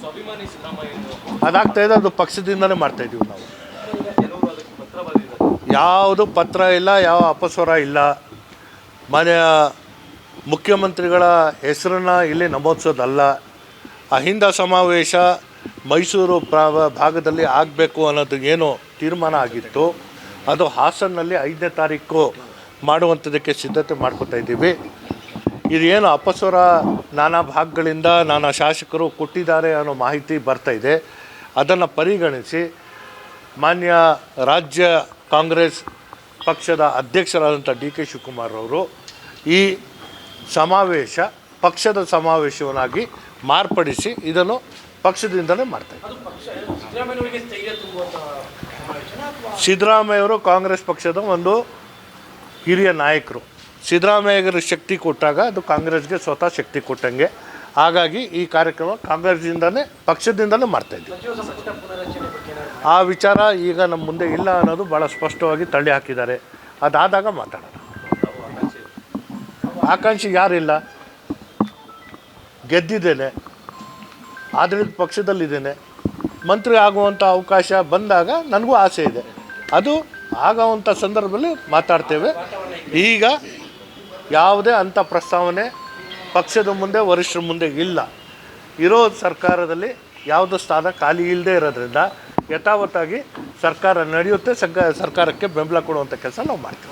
ಸ್ವಾಭಿಮಾನಿ ಸಿದ್ದರಾಮಯ್ಯ ಅದಾಗ್ತಾ ಇದೆ, ಅದು ಪಕ್ಷದಿಂದಲೇ ಮಾಡ್ತಾಯಿದ್ದೀವಿ ನಾವು. ಯಾವುದು ಪತ್ರ ಇಲ್ಲ, ಯಾವ ಅಪಸ್ವರ ಇಲ್ಲ. ಮಾನ್ಯ ಮುಖ್ಯಮಂತ್ರಿಗಳ ಹೆಸರನ್ನು ಇಲ್ಲಿ ನಮೂದಿಸೋದಲ್ಲ. ಅಹಿಂದ ಸಮಾವೇಶ ಮೈಸೂರು ಭಾಗದಲ್ಲಿ ಆಗಬೇಕು ಅನ್ನೋದು ಏನು ತೀರ್ಮಾನ ಆಗಿತ್ತು, ಅದು ಹಾಸನಲ್ಲಿ 5ನೇ ತಾರೀಕು ಮಾಡುವಂಥದ್ದಕ್ಕೆ ಸಿದ್ಧತೆ ಮಾಡ್ಕೊತಾ ಇದ್ದೀವಿ. ಇದೇನು ಅಪಸ್ವರ ನಾನಾ ಭಾಗಗಳಿಂದ ನಾನಾ ಶಾಸಕರು ಕೊಟ್ಟಿದ್ದಾರೆ ಅನ್ನೋ ಮಾಹಿತಿ ಬರ್ತಾಯಿದೆ. ಅದನ್ನು ಪರಿಗಣಿಸಿ ಮಾನ್ಯ ರಾಜ್ಯ ಕಾಂಗ್ರೆಸ್ ಪಕ್ಷದ ಅಧ್ಯಕ್ಷರಾದಂಥ ಡಿ ಕೆ ಶಿವಕುಮಾರ್ ಅವರು ಈ ಸಮಾವೇಶ ಪಕ್ಷದ ಸಮಾವೇಶವನ್ನಾಗಿ ಮಾರ್ಪಡಿಸಿ ಇದನ್ನು ಪಕ್ಷದಿಂದಲೇ ಮಾಡ್ತಾಯಿದ್ದಾರೆ. ಸಿದ್ದರಾಮಯ್ಯವರು ಕಾಂಗ್ರೆಸ್ ಪಕ್ಷದ ಒಂದು ಹಿರಿಯ ನಾಯಕರು. ಸಿದ್ದರಾಮಯ್ಯಗರ ಶಕ್ತಿ ಕೊಟ್ಟಾಗ ಅದು ಕಾಂಗ್ರೆಸ್ಗೆ ಸ್ವತಃ ಶಕ್ತಿ ಕೊಟ್ಟಂಗೆ. ಹಾಗಾಗಿ ಈ ಕಾರ್ಯಕ್ರಮ ಕಾಂಗ್ರೆಸ್ದಿಂದಲೇ ಪಕ್ಷದಿಂದಲೇ ಮಾಡ್ತಾಯಿದ್ವಿ. ಆ ವಿಚಾರ ಈಗ ನಮ್ಮ ಮುಂದೆ ಇಲ್ಲ ಅನ್ನೋದು ಭಾಳ ಸ್ಪಷ್ಟವಾಗಿ ತಳ್ಳಿ ಹಾಕಿದ್ದಾರೆ. ಅದಾದಾಗ ಮಾತಾಡೋಣ. ಆಕಾಂಕ್ಷಿ ಯಾರಿಲ್ಲ, ಗೆದ್ದಿದ್ದೇನೆ, ಆಡಳಿತ ಪಕ್ಷದಲ್ಲಿದ್ದೇನೆ. ಮಂತ್ರಿ ಆಗುವಂಥ ಅವಕಾಶ ಬಂದಾಗ ನನಗೂ ಆಸೆ ಇದೆ, ಅದು ಆಗೋವಂಥ ಸಂದರ್ಭದಲ್ಲಿ ಮಾತಾಡ್ತೇವೆ. ಈಗ ಯಾವುದೇ ಅಂಥ ಪ್ರಸ್ತಾವನೆ ಪಕ್ಷದ ಮುಂದೆ ವರಿಷ್ಠರ ಮುಂದೆ ಇಲ್ಲ. ಇರೋ ಸರ್ಕಾರದಲ್ಲಿ ಯಾವುದೋ ಸ್ಥಾನ ಖಾಲಿ ಇಲ್ಲದೆ ಇರೋದ್ರಿಂದ ಯಥಾವತ್ತಾಗಿ ಸರ್ಕಾರ ನಡೆಯುತ್ತೆ. ಸರ್ಕಾರಕ್ಕೆ ಬೆಂಬಲ ಕೊಡುವಂಥ ಕೆಲಸ ನಾವು ಮಾಡ್ತೀವಿ.